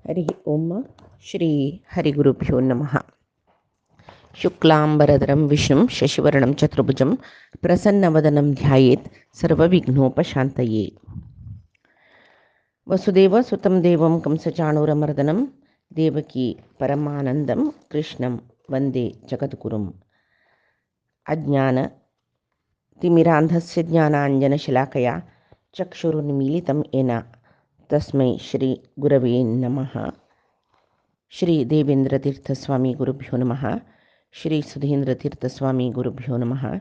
हरि ओम. श्री हरिगुरुभ्यो नमः. शुक्लांबरधरं विष्णुं शशिवर्णं चतुर्भुजं प्रसन्नवदनं ध्यायेत् सर्वविघ्नोपशान्तये. वसुदेवसुतं देवं कंसचाणूरमर्दनं देवकी परमानन्दं कृष्णं वन्दे जगद्गुरुम्. अज्ञानतिमिरान्धस्य ज्ञानाञ्जनशलाकया चक्षुरुन्मीलितं येन तस्मै श्री गुरवे नमः. श्री देवेंद्रतीर्थस्वामी गुरुभ्यो नमः. श्री सुधींद्रतीर्थस्वामी गुरुभ्यो नमः.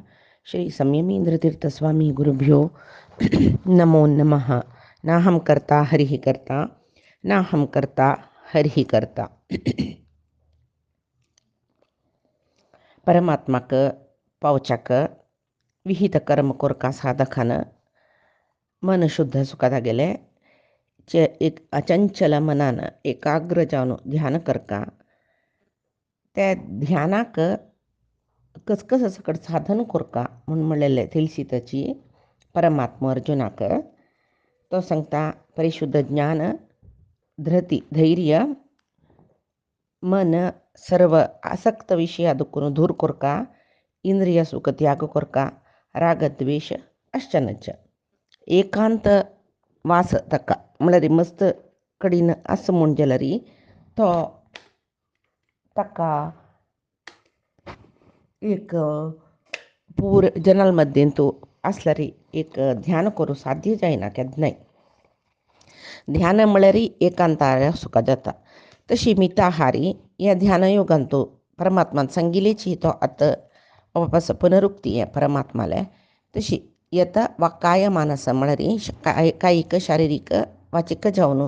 श्री संयमींद्रतीर्थस्वामी गुरुभ्यो नमो नमः. नाहं कर्ता हरिः कर्ता, नाहं कर्ता हरिः कर्ता. परमात्माक पावचाक विहित कर्म कोरका साधकानं मन शुद्ध सुखादा गेले एक अचंचल मनानं एकाग्र जावन ध्यान करका त्या ध्यानाक कसकस सकट साधन कोरका म्हणून म्हणलेले ತಿಳಿಸಿತची परमात्मा अर्जुनाक तो सांगता परिशुद्ध ज्ञान धृती धैर्य मन सर्व आसक्त विषय ಅದಕ್ಕೂ दूर कोरका इंद्रिय सुख त्याग कोरका राग द्वेष अश्चनच एकांत वास तक्का म्हळ्यार मस्त कडीन असं म्हणजेला री तो तक्का एक पूर जनालमध्ये तो असला री एक ध्यान करू साध्य जायना केद नाही. ध्यान म्हळ्यार एकांतार सुख जाता. तशी मिताहारी या ध्यानयोगान तो परमात्मान सांगिलेची तो आता वापस पुनरुक्ती आहे परमात्माला. तशी येता वा काय मानस म्हळ्यार कायिक शारीरिक वाचिक जावन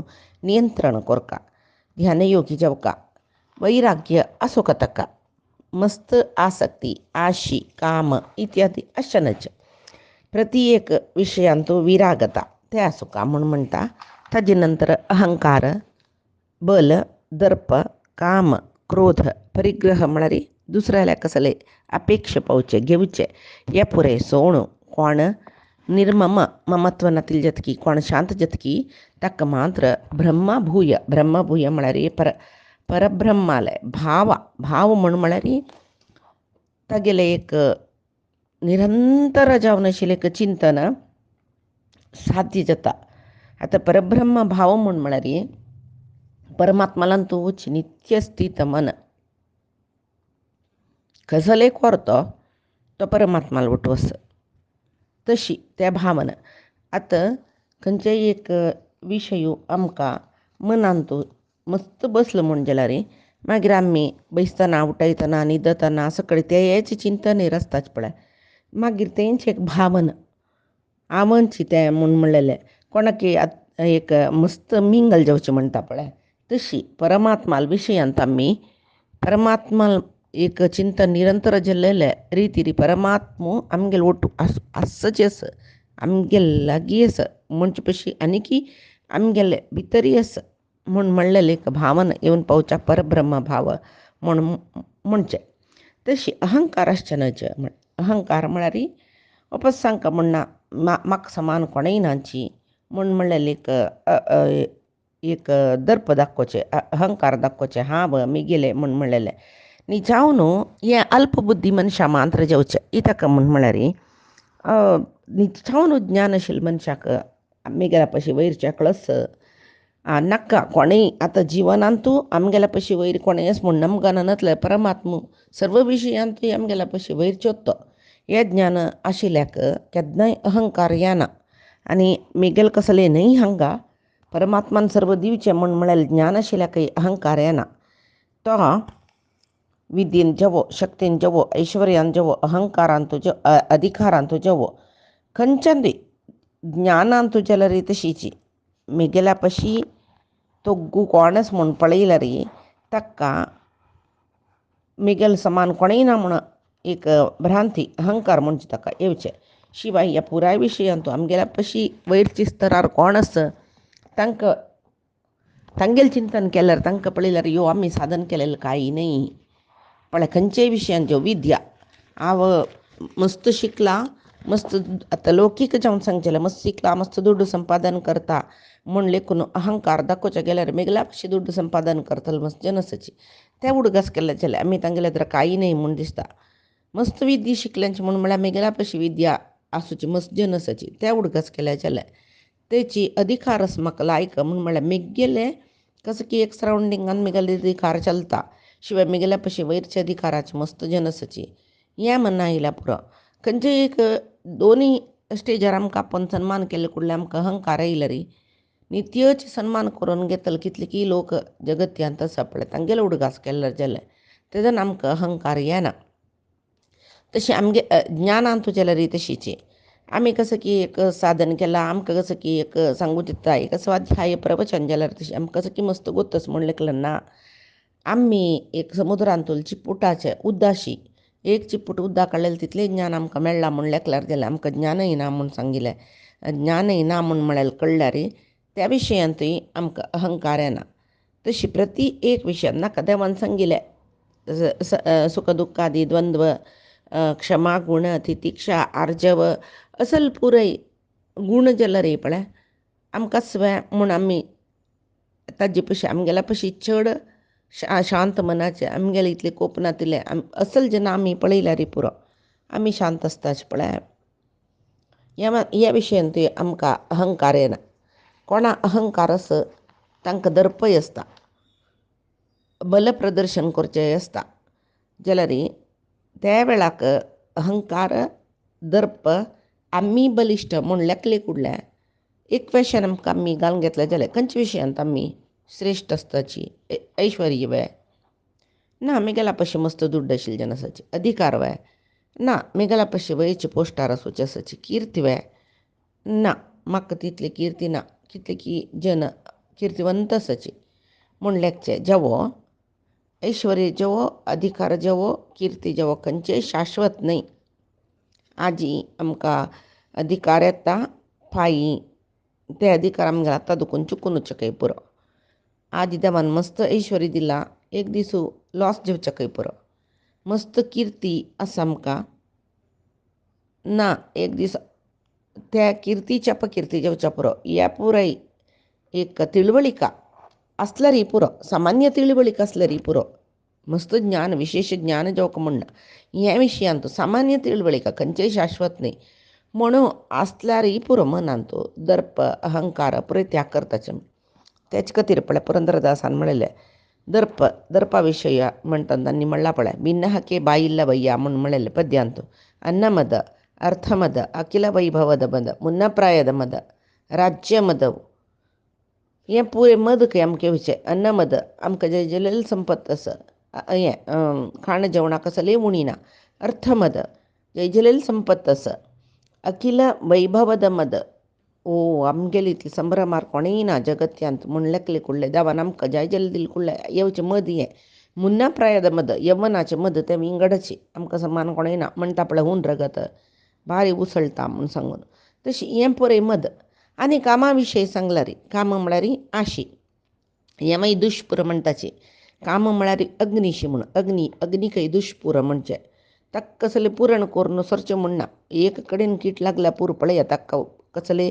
नियंत्रण कोरका ध्यानयोगी जावका वैराग्य असोका तक्का मस्त आसक्ती आशी काम इत्यादी अशनच प्रति एक विषयांतो विरागता ते असोका म्हणून म्हणता. ताजे नंतर अहंकार बल दर्प काम क्रोध परिग्रह म्हळ्यार दुसऱ्याला कसले अपेक्षा पावचे घेवचे या पुरे सोणू कोण निर्मम ममत्वनातील जतकी कोण शांत जतकी तक मात्र ब्रह्मभूय म्हळ्यार परब्रह्मालय भाव म्हणून म्हळ्यार तागेले एक निरंतर जावन आशिल्लें एक चिंतन साध्य जाता. आता परब्रह्म भाव म्हणून म्हळ्यार परमात्मालान तूं नित्य स्थित मन कसले कोरतो तो परमात्माला उठवस तशी त्या भावना आता खंयच्याय एक विशय आमकां मनान तो मस्त बसलो म्हणजे जाल्यार मागीर आमी बसतना उठयतना न्हिदतना सकाळीं तेच चिंतनेर आसताच पळय. मागीर तेंच एक भावना आवनची तें म्हूण म्हणलेलें कोणाक एक मस्त मिंगल जावचें म्हणटा पळय तशी परमात्मा विशयांत आमी परमात्मा एक चिंतन निरंतर जाल्लेले रितीरी परमात्मो आमगेल ओटू आसचे आस आमगेल लागीं आस म्हणचे पशी आनी आमगेले भितरी आस म्हूण म्हणलेले एक भावना येवन पावच्या परब्रह्म भाव म्हूण म्हणचे. तशी अहंकार आसचेनाच अहंकार म्हळ्यार वापस सांगता म्हणना म्हाका समान कोणेय नाची म्हूण म्हणलेले एक दर्प दाखोवचे अहंकार दाखोवचे हांव मिगेले म्हूण म्हणलेले न्ही जावन हे अल्पबुद्धी मनशां मात्र जेवचे इतका म्हूण म्हळ्यार न्ही जावन ज्ञान आशिल्ल्या मनशाक आमगेल्या पशी वयरचे कळस नाका कोणेय आतां जिवनांतू आमगेल्या पशी वयर कोणेंच म्हूण नमकान नतले परमात्मा सर्व विशयांतूय आमगेल्या पशी वयरच्योच तो हें ज्ञान आशिल्ल्याक केन्नाय अहंकार येना आनी मिगेल कसले न्हय हांगा परमात्मान सर्व दिवचें म्हूण म्हळ्यार ज्ञान आशिल्ल्याकय अहंकार येना. तो विद्येन जेवो शक्तीन जेवो ऐश्वर्यान जेवो अहंकारान तुज्यो अधिकारान जेवो खंयच्यानय ज्ञानान तुज्या जाल्यार तशीची मिगेल्या पशी तो कोणच म्हूण पळयल्यार ताका मिगेल समान कोणेय ना म्हूण एक भ्रांती अहंकार म्हणचे ताका येवचे. शिवाय ह्या पुराय विशयांत आमगेल्या पशी वयरची स्तरार कोण आस तांकां तांगेल चिंतन केल्यार तांकां पळयल्यार यो आमी साधन केलेलें कांय न्हय पण खंयच्याय विशयान ज्यो विद्या हांव मस्त शिकला मस्त आतां लौकीक जावन सांगचेलें मस्त शिकला मस्त दुड्ड संपादन करता म्हूण लेखून अहंकार दाखोवचे गेल्यार मेगलापशी दुड्ड संपादन करतलो मस्त जनसाची त्या उडगास केल्या जाल्यार आमी तांगेल्या तर काही नाही म्हूण दिसता. मस्त विद्या शिकल्यांची म्हूण म्हळ्यार मेगलापशी विद्या आसूची मस्त जनसाची त्या उडगास केल्या जाल्यार तेची अधिकारच म्हाका लायक म्हूण म्हळ्यार मेगेले कसं की एक सरावंडिंगान मेगेले अधिकार चलता शिवाय मेगेल्या पशी वयरच्या अधिकाराची मस्त जनसाची हें म्हणना आयल्या पुरो. खंयचे एक दोनी स्टेजार आमकां आपोवन सन्मान केले कुडले आमकां अहंकार येयला री नित्योच सन्मान करून घेतले कितले की लोक जगत्यांत आसा पळय तांगेलो उडगास केल्लो जाल्यार तेजन आमकां अहंकार येना. तशी आमगे ज्ञानांतू जाल्यार तशीची आमी कसं की एक साधन केलां आमकां कसं की एक सांगू दिता एक स्वाध्याय प्रवचन जाल्यार तशी आमकां कसं की मस्त गोतस म्हूण लेखलें ना. आमी एक समुद्रांतूल चिपुटाचे उद्दाशी एक चिपूट उद्दा काडलेलें तितलें ज्ञान आमकां मेळ्ळां म्हूण लेखल्यार जाल्यार आमकां ज्ञानय ना म्हूण सांगिल्लें. ज्ञानय ना म्हूण म्हळ्यार कळल्यार त्या विशयांतूय आमकां अहंकार येना. तशी प्रती एक विशयान नाका देवान सांगिल्लें सुख दुख्खादी द्वंद्व क्षमा गुण तितिक्षा आर्जव असल पुरय गुण जाल्यार रे पळय आमकां सवय म्हूण आमी ताजे पशी आमगेल्या पशी चड शांत मनाचे आमगेले इतले कोपनातले असल जेन्ना आमी पळयल्यार रे पुरो आमी शांत आसताच पळय. ह्या विशयान ती आमकां अहंकार येना. कोणा अहंकार आस तांकां दर्पय आसता बल प्रदर्शन करचें आसता जाल्यार त्या वेळाक अहंकार दर्प आमी बलिश्ट म्हूण लेखले कुडल्या एक वेशान आमकां आमी घालून घेतले जाल्यार खंयच्या विशयांत आमी श्रेश्ठ आसताची ऐश्वर्य वय ना मेगेल्या पशी मस्त दुड्ड आशिल्ली जनसाची अधिकार वय ना मेगेल्या पशी वयरची पोस्टार आसूची आसाची कीर्ती वय ना म्हाका तितली कीर्ती ना कितले की जन कीर्तिवंत आसाची म्हूण लेखचें जेवो ऐश्वर्य जेवो अधिकार जेवो कीर्ती जेवो खंयचेय शाश्वत न्हय. आजी आमकां अधिकार येता फायी ते अधिकार आमकां आतां दुखून चुकून वचचें पुरो. आज देवान मस्त ऐश्वर्य दिला एक दीस लॉस जेवचें पुरो. मस्त कीर्ती आसा आमकां ना एक दीस त्या किर्तीच्या अपकिर्ती जेवच्या पुरो. ह्या पुराय एक तिळवळीका आसल्यार पुरो सामान्य तिळवळीक आसल्यार पुरो मस्त ज्ञान विशेष ज्ञान जेवक म्हणना ह्या विशयांत सामान्य तिळवळीका खंयचेय शाश्वत न्हय म्हणून आसल्यार पुरो मनांत दर्प अहंकार पुरे त्याग करताचें. तेच खातीर पळय पुरंदरदासान म्हणलें दर्पा विशय म्हणटा तांणी म्हणलां पळय भिन्न हाके बाಯಿಲ್ಲ वय्या म्हूण म्हणलेलें पद्यांत अन्नमद अर्थमद अखिल वैभवद मद मुन्नप्रायद मद राज्य मद हें पुरे मद खंय आमचें विशय अन्नमद आमकां जे जलेल संपत्त आसा हें खाण जेवणाक कसलेय उणी ना. अर्थमद जयजलेल संपत्त आसा अखिल वैभवद मद ओ आमगेली इतली संभ्रमार कोणेय ना जगत्यांत म्हूण लेखले कुडले देवान आमकां जयजल दिले कुडले येवचें मद हें मुन्नप्रायद मद यव्वनाचें मद तें विंगडचें आमकां समान कोणेय ना म्हणटा पळय हून रगत भारी उसळटा म्हूण सांगून तशी हें पळय मद. आनी कामा विशय सांगल्यार काम म्हळ्यार आशी हें मागीर दुश्पुर म्हणटाची काम म्हळ्यार अग्नीशी म्हूण अग्नीकय दुश्पुर म्हणचें ताका कसलें पुरण करून सरचें म्हूण ना. एक कडेन कीट लागल्या पुरो पळया ताका कसलें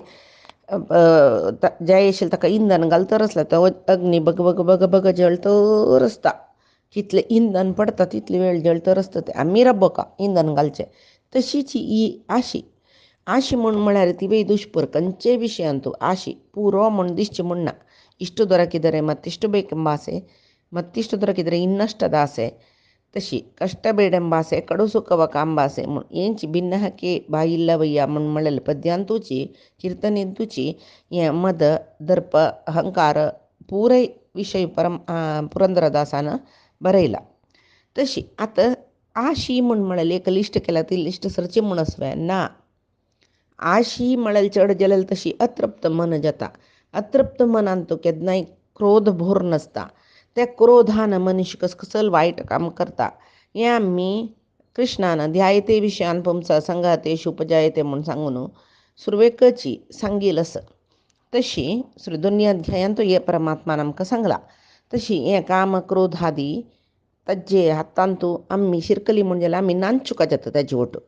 जाय आशिल्लें ताका इंधन घालतर आसलें तो अग्नी बग बग बग बग जळतर आसता कितलें इंधन पडटा तितले वेळ जळतर आसता तें आमी राबोका इंधन घालचें. तशीच ही आशी म्हूण म्हळ्यार ती बी दुश्पुर खंयचेय विशयांत आशी पुरो म्हूण दिसचें म्हूण ना. इश्ट ದೊರಕಿದರೆ ಮತ್ತಿಷ್ಟು ಬೇಕೆಂಬಾಸೆ ಮತ್ತಿಷ್ಟು ದೊರಕಿದರೆ ಇನ್ನಷ್ಟದಾಸೆ तशी ಕಷ್ಟಬೇಡೆಂಬಾಸೆ ಕಡು ಸುಖವ ಕಾಂಬಾಸೆ ఏంచి ಭಿನ್ನ ಹಕ್ಕೆ ಬಾಯಿಲ್ಲವಯ್ಯ म्हूण म्हणलेलें पद्यांतूची कीर्तनेंतूची हें मद दर्प अहंकार पुराय विशय पुरंदरदासान बरयला. तशी आतां आशी म्हूण म्हळें एक लिस्ट केल्या ती लिस्ट सरची म्हूण आसवें ना. आशी म्हळ्यार चड जाल्यार तशी अतृप्त मन जाता. अतृप्त मनान तो केन्नाय क्रोध भोर नासता. त्या क्रोधान मनुष्य कसल वायट काम करता हें आमी कृष्णान ध्यायते विशयान पुंसा संघातेषु उपजायते म्हूण सांगून सुरवेकची सांगिल्लें आसा. तशी दोनी अध्यायांत हे परमात्मान आमकां सांगलां. तशी हें काम क्रोधादी ताजे हातांत आमी शिरकली म्हूण जाल्यार आमी नांचुका जाता ताजे वटू.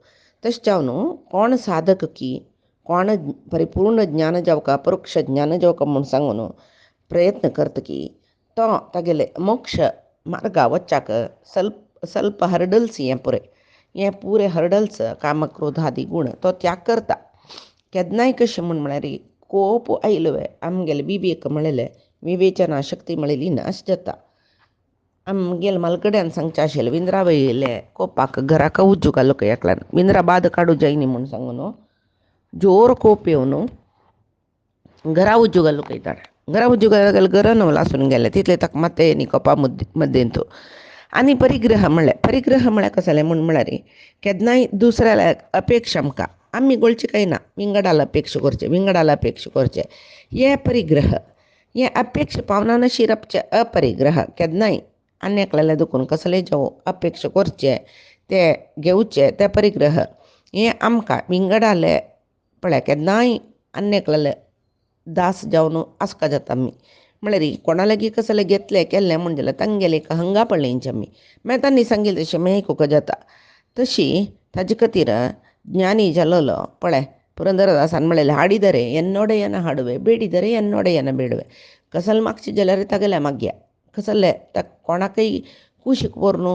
तशें जावन कोण साधक की कोण परिपूर्ण ज्ञान जावका अपरोक्ष ज्ञान जावका म्हूण सांगून प्रयत्न करता की तो तागेले मोक्ष मार्गा वच्चाक ಸ್ವಲ್ಪ हर्डल्स हे पुरे हर्डल्स काम क्रोधादी गुण तो त्याग करता. केदनाय कशें म्हळ्यार कोप आयलो आमगेले विवेक म्हळेले विवेचना शक्ती म्हळेली नाश जाता. आमगेले मलकड्यान सांगचे आशिल्लें विंद्रा वयले कोपाक घराक उज्जू घालूंक एकल्यान विंद्रा बाद काडू जायनी म्हूण सांगून जोर कोप येवन घरा उज्जू घालूंक येताना घरा उज्जू घालूंक गरन लासून गेले तितले ताका माते न्ही कोपा मद्देंत. आनी परिग्रह म्हळ्यार कसं जालें म्हळ्यार केदनाय दुसऱ्या अपेक्षा आमकां आमी गोळचे कांय ना विंगडाल अपेक्षा करचे हे परिग्रह हे अपेक्षा पावना नशी रपचे अपरिग्रह केदनाय आनी दुखून कसले जावं अपेक्षा करचे ते घेवचे ते परिग्रह हे आमकां विंगडाले पळय केदनाय आनी दास जावन आसका जाता आमी म्हळ्यार कोणा लागीं कसले घेतले केल्ले म्हण जाल्यार तांगेले एक हंगा पडलेंचे आमी मागीर तांणी सांगिल्लें तशें मागीर आयकूंक जाता. तशी ताजे खातीर ज्ञानी जालोलो पळय पुरंदरदासान म्हळेलें हाडिदरे एन्नोडेयन हाडवे बेडिदरे एन्नोडेयन बेडवे कसले मागचे जाल्यार तागेले मागया कसले कोणाकय कुशीक व्हरून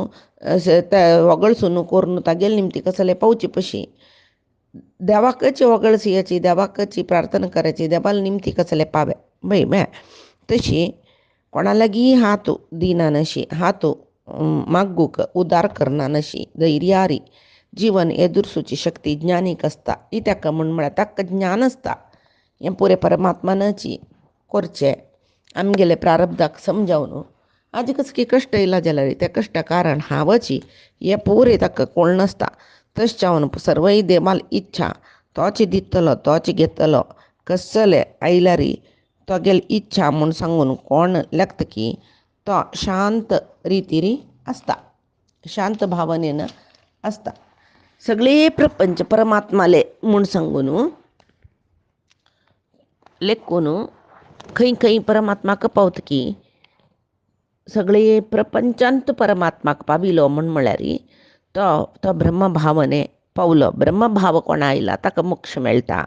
वगळसून करून तागेले निमती कसले पावची पशी देवाकच वगळसियाची देवाकच प्रार्थना करायची देवाला निमती कसले पावे बाय तशी कोणा लागीं हात दिना नशी हात मागूक उदार करना नशी धैर्यारी जीवन एदुरसूची शक्ती ज्ञानीक आसता. कित्याक म्हळ्यार ताका ज्ञान आसता हें पुरे परमात्मानाची करचें आमगेले प्रारब्धाक समजावन आज कसली कश्ट येयला जाल्यार त्या कश्टा कारण हांवची हे पुरे ताका कोण नासता. तशें जावन सर्वय देवाल इच्छा तोच दितलो तोच घेतलो कसले आयल्यारी तोगेल इच्छा म्हूण सांगून कोण लागता की तो शांत रितीरी आसता शांत भावनेन आसता. सगळे प्रपंच परमात्माले म्हूण सांगून लेखून खंय खंय परमात्माक पावता की सगळे प्रपंचांत परमात्माक पाविलो म्हळ्यार तो ब्रह्मभावने पावलो. ब्रह्मभाव कोणा आयला ताका मोक्ष मेळटा.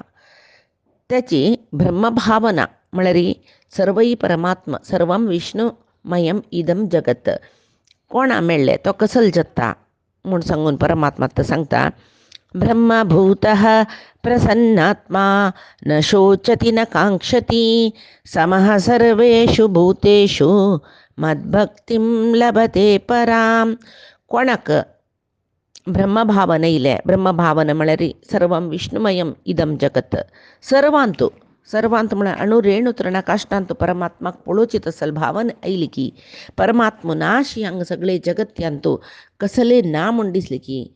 त्याची ब्रह्मभावना म्हळ्यार सर्वई परमात्मा सर्वम विष्णुमयम इदम जगत कोणा मेळ्ळे तो कसल जाता म्हूण सांगून परमात्मा सांगता ब्रह्मभूतः प्रसन्नात्मा न शोचति न कांक्षति समः सर्वेषु भूतेषु मद्भक्तिं लभते पराम. कोणाक ब्रह्मभावन येयले ब्रह्मभावन म्हळ्यार सर्वम विष्णुमयम इदम जगत सर्वांत म्हळ्यार अणुरेणू तृणकाष्टांत परमात्माक पळोवची तसल भावन आयली की परमात्म नाशी हांगा सगळे जगत्यांतू कसले ना म्हूण दिसले की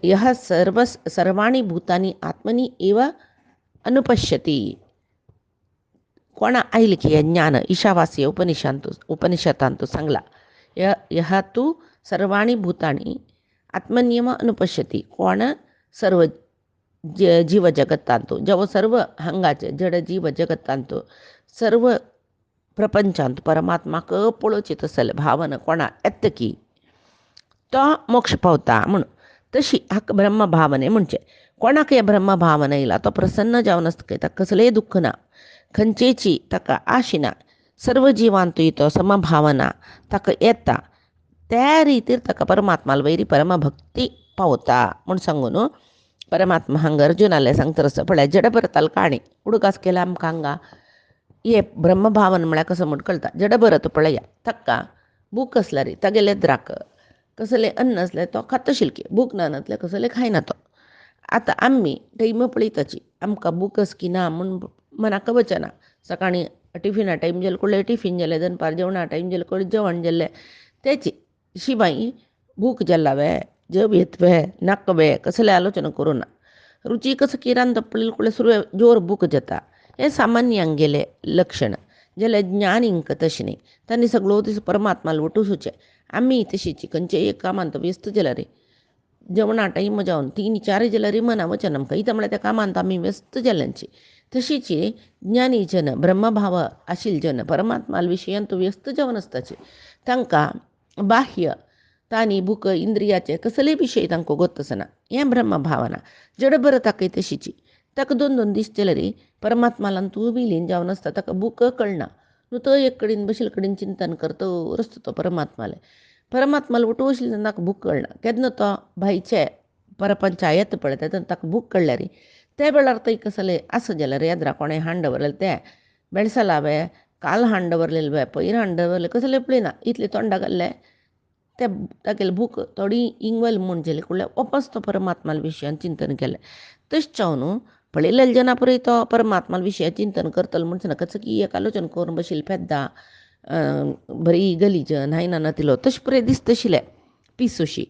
यह सर्वाणी भूतानी आत्मनी एव अनुपश्यती. कोणा आयले की हे ज्ञान ईशावासीय उपनिषदांतू सांगला यह तू सर्वाणी भूतानी आत्मनियम अनुपश्यती. कोण सर्व जीव जगतांतू जेव्हा सर्व हांगाचे जड जीव जगतांतू सर्व प्रपंचांत परमात्माक पळोवची तसले भावना कोणा येता की तो मोक्ष पावता म्हूण. तशी हाका ब्रह्मभावने म्हणचे कोणाक हे ब्रह्मभावना येयला तो प्रसन्न जावन आसता ताका कसलेय दुख्ख ना खंयचेची ताका आश ना सर्व जिवांतूय तो समभावना ताका येता त्या रितीर ताका परमात्मा वयरी परमभक्ती पावता म्हूण सांगून परमात्मा हांगा अर्जुनाले सांगता आसता पळय जडभरताल काणी उडकास केला आमकां हांगा हे ब्रह्मभावन म्हळ्यार कसं म्हूण कळटा. जडभरत पळया ताका भूक असल्यार तागेले द्राक कसले अन्न असले तो खाता शिलके भूक ना नासले कसले खायना तो. आतां आमी टायम पळयताची आमकां भूक आस की ना म्हूण मनाक वचना. सकाळीं टिफिना टायम जाले कडले टिफीन जालें दनपार जेवणा टायम जाले कडले जेवण जालें तेची शिवाय भूक जालावे जब येतवे नाकवे कसले आलोचना करूं ना. रुची कसं किरान तपळील कडले सुरवे जोर भूक जाता हे सामान्यांक गेले लक्षण जाल्यार ज्ञानींक तशें न्ही. तांणी सगळो दीस परमात्माला वटूसुचे आमी तशीच खंयचे एक कामांत व्यस्त जाल्यार जेवणा टायम जावन 3-4 जाल्यार मना वचना आमकां इता म्हळ्यार त्या कामांत आमी व्यस्त जाल्यांची. तशीच ज्ञानी जन ब्रह्मभाव आशिल्ले जन परमात्मा विशयांत व्यस्त जावन आसताचे तांकां बाह्य तांणी भूक इंद्रियाचे कसले विशय तांकां गोत आसना. हें ब्रह्मभावना जडभरताकय तशीची ताका 2-2 दीस केले रे परमात्माला तूं बी लीन जावन आसता ताका बूक कळना न्हू तो एक कडेन बशिल्ले कडेन चिंतन करतो रस्तो तो परमात्माले परमात्माला उठ बसले ताका बूक कळना केन्ना तो भाईचे परपंचा येता पळय तेन्ना ताका बूक कळ्ळ्या रे त्या वेळार थंय कसले आसा जाल्यार येद्रा कोणें हांड दवरलेले ते बेळसाला हांवें काल हांड दवरलेले बाय पयर हांड दवरले कसले पळयना इतले तोंडा घाल्ले ते तागेले बूक थोडी इंगवल म्हणजेले कडले वापस तो परमात्मा विशयान चिंतन केलें तशें जावन पळयलेले जना पळय तो परमात्मा विशयान चिंतन करतलो म्हणटा नकचकी एक आलोचन करून बशिल्ले पेद्दा बरी गलीज न्हायना नातिलो तशें पळय दिसता आशिल्लें पीस अशी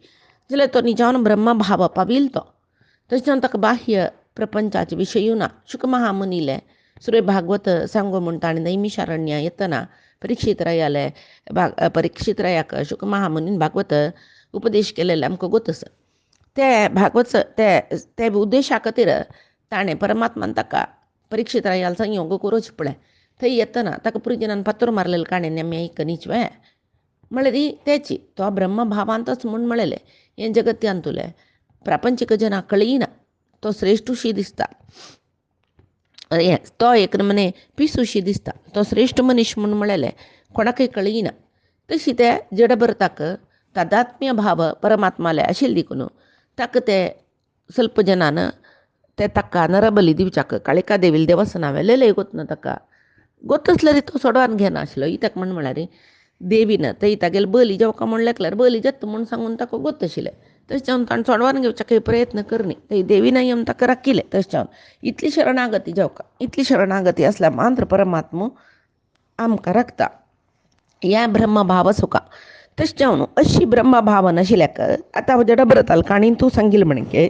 जाल्यार तो न्हिजावन ब्रह्म भाव पाविल तो तशें जावन ताका बाह्य प्रपंचाचे विशय येवना शुक महामुनीले सूर्य भागवत सांगो म्हणटा आनी नैमिशारण्या येतना परीक्षीत रायाले परीक्षीत रायाक शुक महामुनीन भागवत उपदेश केलेले आमकां गोतस ते भागवत ते उद्देशा खातीर ताणें परमात्मान ताका परीक्षीत रायाल संयोग करूच पळय थंय येतना ताका पुर्जनान फातर मारलेले काणे नेम्या कनीच वे म्हळ्यार तेची तो ब्रह्म भावांतच म्हूण म्हळेलें हें जगत्यान तुलें प्रापंचीक जनाक कळयना तो श्रेश्ठुशी दिसता तो एक नमने पिसूशी दिसता तो श्रेश्ठ मनीस म्हूण म्हळेलें कोणाकय कळयना तशी ते जडभरताक तादात्म्य भाव परमात्माले आशिल्ले देखून ताका ते स्वल्प जनान ते ताका नरबली दिवच्याक काळिका देवील देवस्थाना वेलेले गोतना ताका गोतसले रे तो सोडवान घेनाशिल्लो ताका म्हळ्यार देवीन थंय तागेले बली जेवका म्हण लेखल्यार बली जत्त म्हूण सांगून ताका गोत आशिल्लें तशें जावन ताणें सोडवान घेवच्याक प्रयत्न करनी थंय देवीन येवन ताका राखिलें तशें जावन इतली शरणागती जेवका इतली शरणागती आसल्यार मात्र परमात्मो आमकां राखता ह्या ब्रह्म भाव सुका तशें जावन अशी ब्रह्म भाव नाशिल्ल्याक आतां जडभरताल काणीन तूं सांगिल्लें म्हणके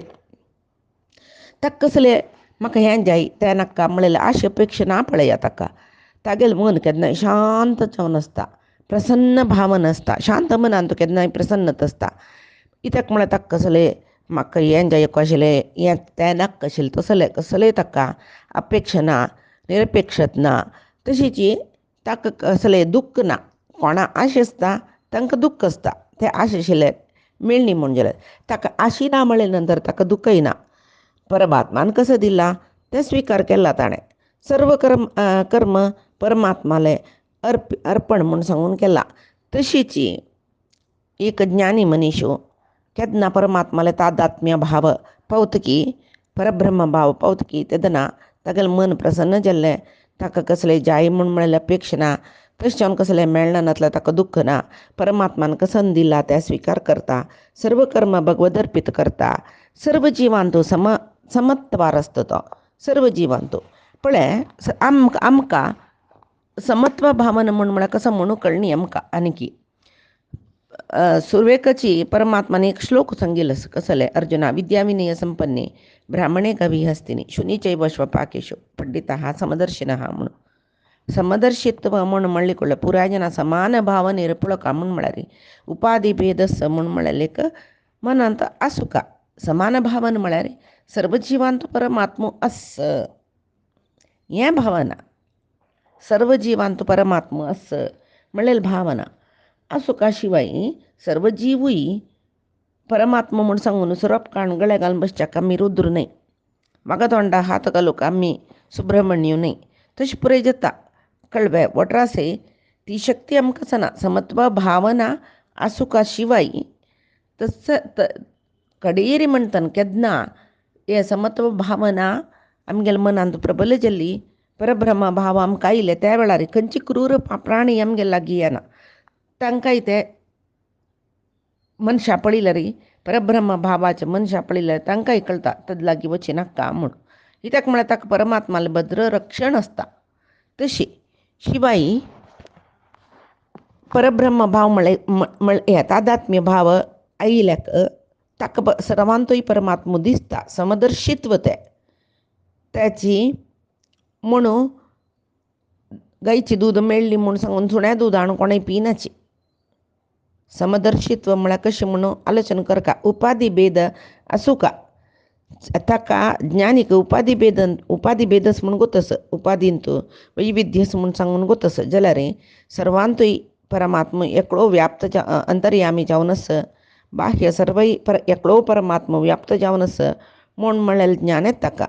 ताका कसलें म्हाका हें जाय तें नाका म्हळ्यार आश अपेक्षा ना पळया ताका तागेलें मन केन्नाय शांत जावन आसता प्रसन्न भावन आसता शांत मनान तूं केन्नाय प्रसन्नत आसता कित्याक म्हळ्यार ताका कसलें म्हाका हें जाय आशिल्लें हें तें नाका आशिल्लें तसलें कसलेंय ताका अपेक्षा ना निरपेक्षत ना तशीच ताका कसलें दुख्ख ना कोणा आश आसता तांकां दुख्ख आसता तें आश आशिल्लें मेळ्ळी म्हणजे ताका आशी ना म्हळ्ळे नंतर ताका दुख्खय ना परमात्मान कसो दिला तें स्विकार केला ताणें सर्व कर्म परमात्माले अर्पण म्हूण सांगून केला तशीच एक ज्ञानी मनीस केन्ना परमात्माले तादात्म्य भाव पावतकी परब्रह्म भाव पावतकी तेदना तागेलें मन प्रसन्न जाल्लें ताका कसलें जाय म्हूण म्हळ्यार अपेक्षा ना तशें जावन कसलें मेळना नातल्यार ताका दुख्ख ना परमात्मान कसन दिला तें स्विकार करता सर्व कर्म भगवद अर्पीत करता सर्व जिवांतू समत्वार आसता तो सर्व जिवांतू पळय आमकां समत्व भावन म्हळ्यार कसं म्हणू कळनी आमकां आनी सुर्वेकाची परमात्माने एक श्लोक सांगिल्लो कसले अर्जुना विद्या विनय संपन्ने ब्राह्मणे कवी हस्तिनी शुनीचैव श्वपाकेशु पंडिता समदर्शिनः म्हणून समदर्शित्व म्हूण म्हणले कडले पुराय जना समान भाव निरपुळका म्हूण म्हळ्यार उपाधी भेदस म्हूण म्हळ्यार मनांत आसुका समान भावन म्हळ्यार सर्व जिवांत परमात्मो अस हें भावना सर्व जिवांत परमात्मो अस म्हणलेली भावना आसुका शिवाय सर्व जीवूय परमात्मा म्हूण सांगून सुरप काण गळे घालून बसच्याक आमी रुद्र न्हय म्हाका तोंडा हात घालूंक आमी सुब्रमण्य न्हय तशें पुराय जाता कळ्ळें वट्रासे ती शक्ती आमकां आसना समत्व भावना आसुका शिवाय कडेरी म्हणटन केन्ना हे समत्व भावना आमगेल्या मनांत प्रबल जाल्ली परब्रह्म भाव आमकां आयले त्या वेळार खंयची क्रूर प्राणी आमगे लागीं येना तांकांय ते मनशां पळयल्यार परब्रह्म भावाचे मनशां पळयल्यार तांकांय कळटा तद लागीं वची नाका म्हूण कित्याक म्हळ्यार ताका परमात्माले भद्र रक्षण आसता तशी शिवाय परब्रह्म भाव म्हळ्यार तादात्म्य भाव आयल्याक ताका सर्वांतूय परमात्मो दिसता समदर्शित्व त्याची म्हणून गायची दूद मेळ्ळी म्हूण सांगून सुण्या दूद हाडून कोणें पिनाची समदर्शित्व म्हळ्यार कशें म्हणून आलोचना करका उपाधी भेद आसुका ताका ज्ञानीक उपाधी भेदस म्हूण गोतस उपाधींत वैविध्यस म्हूण सांगून गोतस जाल्यार सर्वांतूय परमात्मा एकलो व्याप्त अंतर्यामी जावन आस बाह्य सर्वय एकलो परमात्मा व्याप्त जावन आस म्हूण म्हळ्यार ज्ञान येता ताका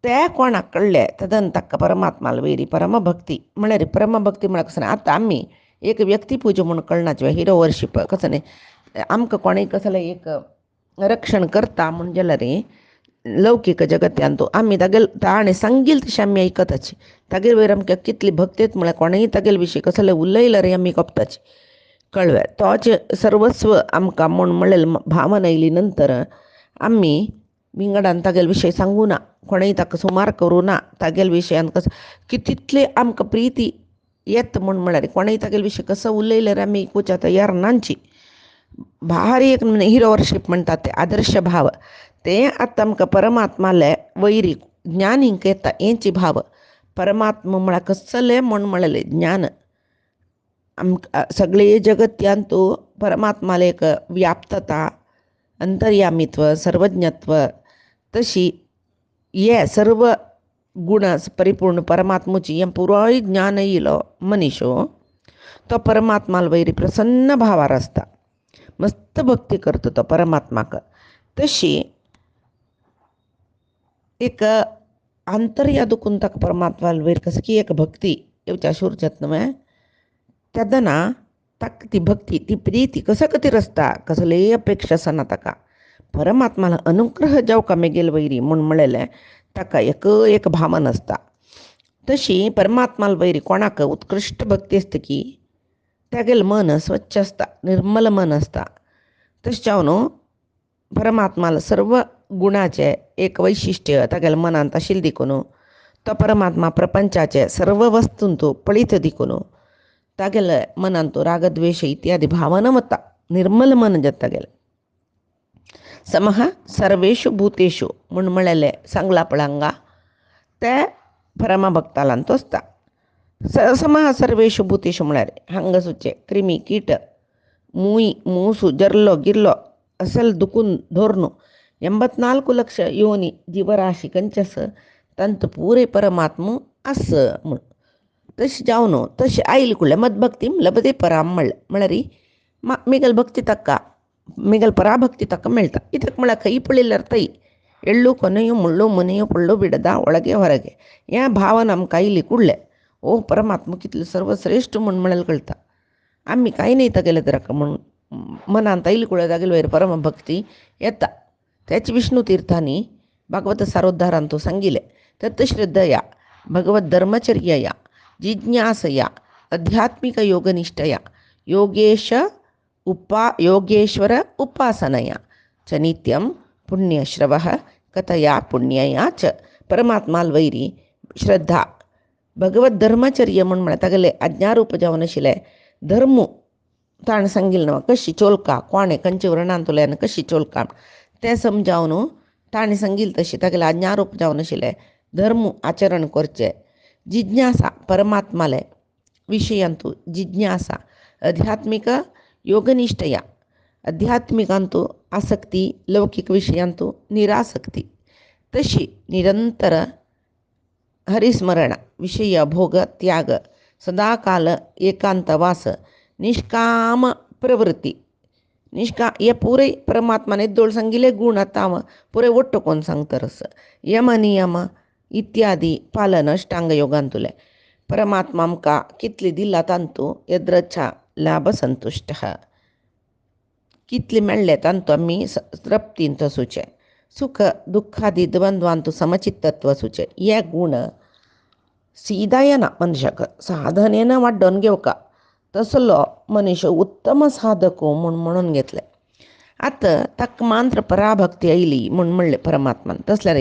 त्या कोणाक कळले तदन ताका परमात्माला वयरी परमभक्ती म्हळ्यार परमभक्ती म्हळ्यार कसं न्ही आतां आमी एक व्यक्ती पुजा म्हूण कळनाच हिरो वर्शीप कसं न्ही आमकां कोणें कसलें एक रक्षण करता म्हूण जाल्यार लौकीक जगत्यांतू आमी तागेल ताणें सांगील तशें आमी आयकताची तागेर वयर आमकां कितली भक्तेत म्हळ्यार कोणेंय तागेल विशीं कसलें उलयल्यार आमी कोपताची कळ्ळें तोच सर्वस्व आमकां म्हूण म्हणलें भावना येयली नंतर आमी विंगडान तागेल विशय सांगूं ना कोणेंय ताका सुमार करूं ना तागेल विशयान कसो की तितले आमकां प्रिती येत म्हूण म्हळ्यार कोणेंय तागेल विशीं कसो उलयल्यार आमी आयकुच्या तयार नांची भारी एक हिरो वर्शीप म्हणटात ते आदर्श भाव ते आतां आमकां परमात्माले वयरी ज्ञान हिंका येता हेंची भाव परमात्मा म्हळ्यार कसलें म्हूण म्हळेलें ज्ञान आमकां सगळे जगत्यांतू परमात्माले एक व्याप्तता अंतर्यामित्व सर्वज्ञत्व तशी हे सर्व गुण परिपूर्ण परमात्मुची हें पुराय ज्ञान येयलो मनीसो तो परमात्माला वयरी प्रसन्न भावार आसता मस्त भक्ती करता तो परमात्माक तशी एक आंतर्या दुखून ताका परमात्माला वयर कसं की एक भक्ती येवच्या शूरजत न्हय तेदना ताका ती भक्ती ती प्रिती कशा खातीर आसता कसलेय अपेक्षा आसना ताका परमात्माला अनुग्रह जावका मेगेल वयरी म्हूण म्हळेलें ताका एक भावन आसता तशी परमात्माला वयरी कोणाक उत्कृश्ट भक्ती आसता की तागेलें मन स्वच्छ आसता निर्मल मन आसता तशें जावन परमात्माला सर्व गुणाचें एक वैशिश्ट्य तागेल्या मनांत आशिल्लें देखून तो परमात्मा प्रपंचाचे सर्व वस्तूंतू पळीत देखून तागेल्या मनांत रागद्वेष इत्यादी भावना वता निर्मल मन जाता तागेलें समहा सर्वेषु भूतेषु म्हूण म्हळेलें सांगला पळंगा ते परमभक्तालांत आसता समहा सर्वेषु भूतेषु म्हळ्यार हांगा सुचे क्रिमी कीट मूसु जर्लो गिर्लो असल दुखून धोर्नु 84 ಲಕ್ಷ ಯೋನಿ ಜೀವರಾಶಿ ಕಂಚಸ ತಂತು ಪೂರೇ ಪರಮಾತ್ಮ ಅಸ್ म्हूण तशें जावन तशें आयले कुळ्ळे मदभक्तीम लभते पराम म्हळ्यार मेगल भक्ती ताका मेगल पराभक्ती ताका मेळटा कित्याक म्हळ्यार खंय पळयल्यार थंय एಳ್ಳು ಕೊನೆಯು ಮುಳ್ಳು ಮುನೆಯು ಪೊಳ್ಳು ಬಿಡದ ಒಳಗೆ ಹೊರಗೆ ह्या भावन आमकां आयली कुळ्ळे ओ परमात्मा कितले सर्वश्रेश्ठ म्हूण म्हळ्यार कळटा आमी कांय न्ही तागेले ताका म्हूण मनांत आयली कुळ्ळे तागेले वयर परमभक्ती येता त्याच विष्णू तीर्थांनी भागवत सारोद्धारांतू सांगिल्लें तत्श्रद्धया भगवत धर्मचर्यया जिज्ञासया आध्यात्मिक योगनिष्ठया योगेश्वर उपासनया च नित्यं पुण्यश्रवः कथया पुण्यया च परमात्माल वयरी श्रद्धा भगवत धर्मचर्य म्हळ्यार तागेले आज्ञारूप जावन आशिल्ले धर्म ताणें सांगिल्लें न्हय कशी चोलका कोणें खंयचे वर्णांतल्यान कशी चोलका तें समजावन ताणें सांगिल्लें तशें तागेलें आज्ञारूप जावन आशिल्लें धर्म आचरण करचें जिज्ञासा परमात्माले विशयांतू जिज्ञासा आध्यात्मिक योगनिष्ठया आध्यात्मिकांतू आसक्ती लौकिक विशयांतू निरासक्ती तशी निरंतर हरिस्मरण विषय भोग त्याग सदाकाल एकांतवास निष्काम प्रवृत्ती हे पुरे परमात्माने एद्दोळ सांगिल्ले गुण आतां हांव पुरे ಒಟ್ಟುಕೊಂಡು सांगतरस यम नियम इत्यादी पालन अष्टांग योगांतुले परमात्मा आमकां कितली दिला तांतू यद्रच्छा लाभ संतुष्ट कितले मेळ्ळे तांतू आमी तृप्तींत आसूचे सुख दुःखादी द्वंद्वांतू समचित्तत्व आसूचे हे गुण सीदा येना मनशाक साधनेन वाडोवन घेवका तसलो मनीस उत्तम साधक म्हणून घेतले आतां ताका मात्र पराभक्ती आयली म्हूण म्हणलें परमात्मान तसल्यार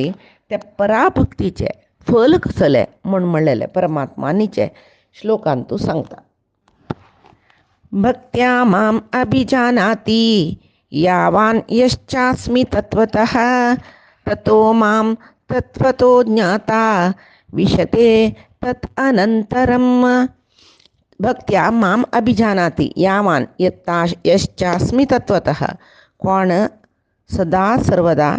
त्या पराभक्तीचे फल कसलें म्हूण म्हणलेलें परमात्मा आनीचे श्लोकांतू सांगता भक्त्या माम अभिजानाति यावान यश्चास्मि तत्वतः ततो माम तत्वतो ज्ञाता विशते तत् अनंतरम भक्त्या माम अभिजानाति यावान यश्चास्मि तत्वतः कोण सदा सर्वदा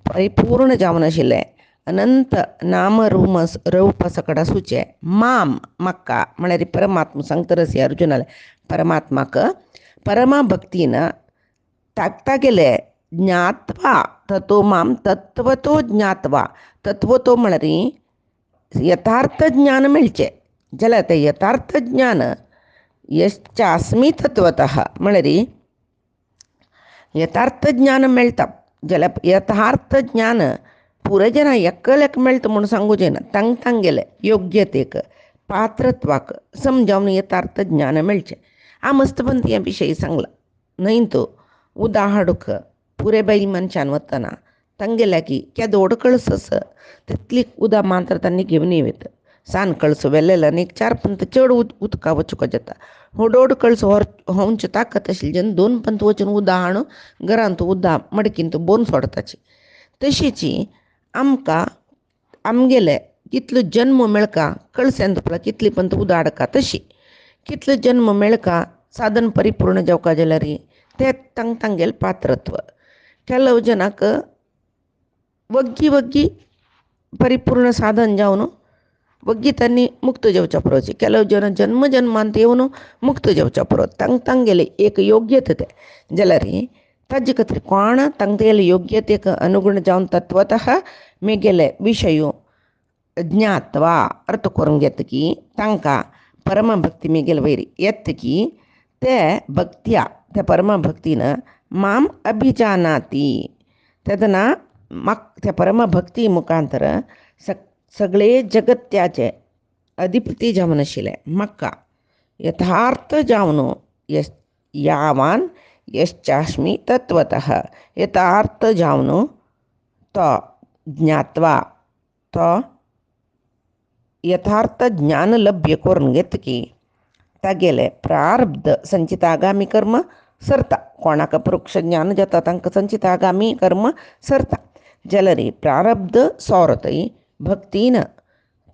परिपूर्ण जावन आशिल्लें अनंत नाम रूप सकट आसूचे माम म्हाका म्हळ्यार परमात्मा सांगतरस अर्जुनाले परमात्माक परमभक्तीन तागेले ज्ञात्वा ततो माम तत्वतो ज्ञात्वा तत्व तो म्हणरी यथार्थ ज्ञान मिळचे ज्याला ते यथार्थ ज्ञान यश्चास्मी तत्वतः म्हणरी यथार्थ ज्ञान मेळटा ज्याला यथार्थ ज्ञान पुरे जन एकल्याक मेळटा म्हणून सांगूचे ना तांग तांगेले योग्यतेक पात्रत्वाक समजावन यथार्थ ज्ञान मेळचे आ मस्तपंती विषयी सांगला न्हय तो उदा हाडूक पुरे बैल मनशान वतना तांगेल्या की क्या दोड कळसस तितली उदा मात्र तांणी घेवन येत सान कळसो वेल्लेला आनी एक 4 पंत चड उदका वचूंक जाता हो दोड कळसो होंच ताकत आशिल्ली जेन्ना 2 पंत वचून उदा हाडून घरांत उदा मडकीन तो बोन सोडताची तशीची आमकां आमगेले कितलो जन्म मेळका कळस्यान तुपला कितली पंत उदा हाडका तशी कितलो जन्म मेळका साधन परिपूर्ण जावका जाल्यार तें तांगेलें पात्रत्व ಕೆಲವು ಜನಕ್ಕೆ वग्गी परिपूर्ण साधन जावन वग्गी त्यांनी मुक्त जेवच्या पुरोची ಕೆಲವು जन जन्म जन्मांत येवन मुक्त जेवच्या पुरो तांगेले एक योग्यते ते जाल्यार ताजे खातीर कोण तांगेले योग्यतेक अनुगुण जावन तत्वतः मेगेले विशय ज्ञात्वा अर्थ करून घेतकी तांकां परमभक्ती मेगेले वैरी येतकी ते भक्त्या त्या परमभक्तीन माम अभिजानाती तेदना म्हाक त्या परमभक्ती मुखांतर सगळे जगत्याचे अधिपती जावन आशिल्ले म्हाका यथार्थ जावन यावान यश्चास्मी तत्वतः यथार्थ जावन तो ज्ञात्वा तो यथार्थ ज्ञान लभ्य करून घेतकी तागेले प्रारब्ध संचित आगामी कर्म सरता कोणाक परोक्ष ज्ञान जाता तांकां संचित आगामी कर्म सरता जाल्यार प्रारब्ध सोरतय भक्तीन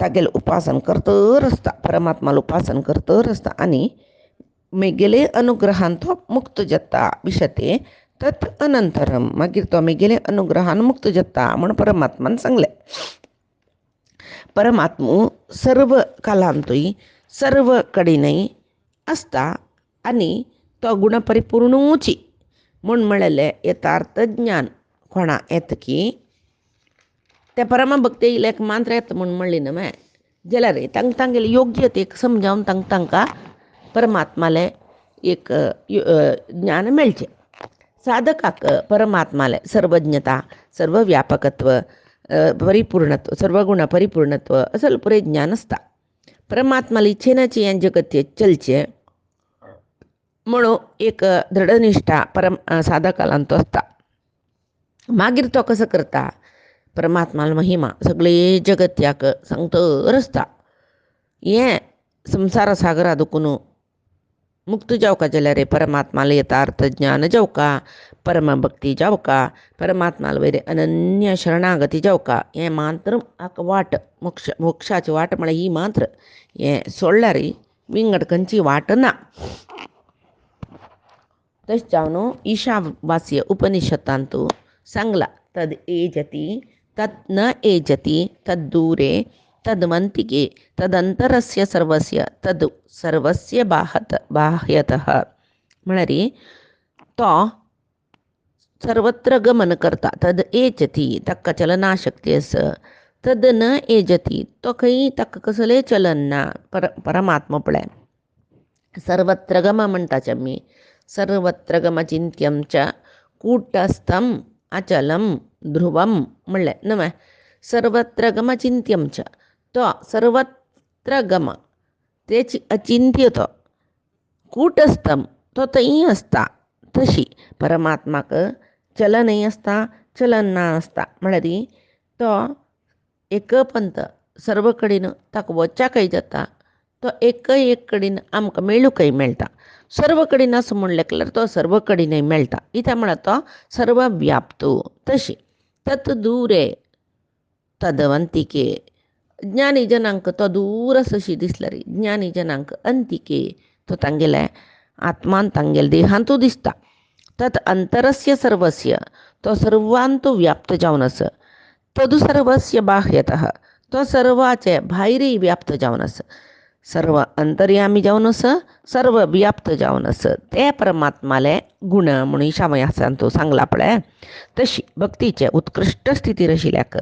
तागेलें उपासन करतर आसता परमात्माला उपासन करतर आसता आनी मेगेले अनुग्रहान तो मुक्त जाता विशते तत् अनंतरम मागीर तो मेगेले अनुग्रहान मुक्त जाता म्हण परमात्मान सांगलें परमात्मो सर्व कालांतूय सर्व कडेनय आसता आनी तो गुणपरिपूर्णूची म्हूण म्हळेलें यथार्थ ज्ञान कोणा येतकी त्या परमभक्ती इल्ल्याक मात्र येता म्हूण म्हणली न्हय जाल्यार तांगेले योग्यतेक समजावन तांकां परमात्माले एक ज्ञान मेळचें साधकाक परमात्माले सर्वज्ञता सर्वव्यापकत्व परिपूर्णत्व सर्वगुण परिपूर्णत्व असल पुरे ज्ञान आसता परमात्माला इच्छेनाची हें जगत चलचें म्हणून एक दृढनिश्ठा साधकालान तो आसता मागीर तो कसो करता परमात्माला महिमा सगळे जगत्याक सांगतर आसता हें संवसार सागरा दुखून मुक्त जावका जाल्यार परमात्माला यथार्थ ज्ञान जावका परमभक्ती जावका परमात्माला वयरे अनन्य शरणागती जावका हें मात्र हाका वाट मोक्षाची वाट म्हळ्यार ही मात्र हें सोडल्यार विंगड खंयची वाट ना तशें जावन ईशावास्य उपनिषदांत सांगला तद एजती तत् न एजती तद्दूरे तद्वंतिके तदंतरस्य सर्वस्य तद सर्वस्य बाह्यतः म्हळ्यार तो सर्वत्र गमन करता तद एजती ताका चलनाशक्ती आसा तद न एजती तो खंय ताका कसलें चलन ना परमात्मा पळय सर्वत्र गम म्हणटाचे आमी सर्वत्र गमचिंत्यं च कूटस्थम अचलम ध्रुवम म्हणलें न्हय सर्वत्र गमचिंत्यं च तो सर्वत्र गम तेची अचिंत्य तो कूटस्थम तो थंय आसता तशी परमात्माक चलनय आसता चलन ना आसता म्हळ्यार तो एकपंत सर्व कडेन ताका वचाकय जाता तो एक कडेन आमकां मेळूकय मेळटा सर्व कडेन आसा म्हणलें जाल्यार तो सर्व कडेनय मेळटा कित्याक म्हळ्यार तो सर्व व्याप्तो तशी तत् दूरे तदवंतिके ज्ञानी जनांक तो दूर आसा अशी दिसल्यार ज्ञानी जनांक अंतिके तो तांगेले आत्मान तांगेले देहांतू दिसता तत् अंतरस्य सर्वस्य तो सर्वांत व्याप्त जावन आसा तदु सर्वस्य बाह्यतः तो सर्वाचे भायरय व्याप्त जावन आसा सर्व अंतर्यामी जावन आसा सर्व व्याप्त जावन आसा ते परमात्माले गुण म्हणून ईशावास्यांत सांगला पळय तशी भक्तीचे उत्कृश्ट स्थितीर आशिल्ल्याक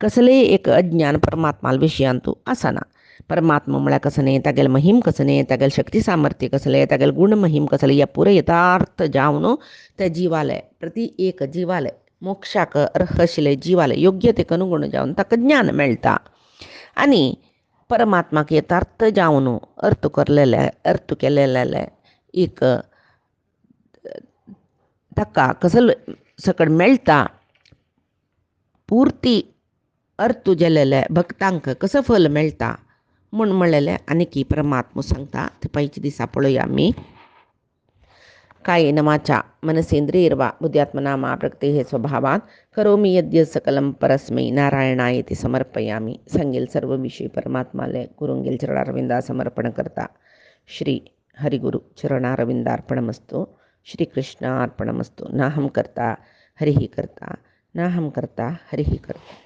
कसले एक अज्ञान परमात्माला विशयांतू असाना. परमात्मा म्हळ्यार कसने तागेल महिम कसने तागेल शक्ती सामर्थ्य कसले तागेल गुण महिम कसले या पुरे यथार्थ जावन त्या जीवाले प्रति एक जीवाले मोक्षाक अर्ह आशिल्ले जीवाले योग्य तेक अनुगुण जावन ताका ज्ञान मेळटा. आनी परमात्माक यथार्थ जावन अर्थ केलेले एक ताका कसलो सकड मेळटा. पुर्ती अर्थ जेलेले भक्तांक कसं फल मेळटा म्हूण म्हणलेलें आनी परमात्मा सांगता ते पयलींच्या दिसा पळोवया आमी. कायेन वाचा मनसेंद्रियैर्वा बुद्ध्यात्मना प्रकृते हे स्वभावात करोमि यद्यत् सकलं परस्मै नारायणायेति समर्पयामी. सांगेल सर्व विषय परमात्माले गुरुंगेल चरणारविंदा समर्पण करता. श्री हरिगुरु चरणारविंदार्पणमस्तु. श्री कृष्णार्पणमस्तु. नाहं कर्ता हरिः कर्ता नाहं कर्ता हरिः कर्ता.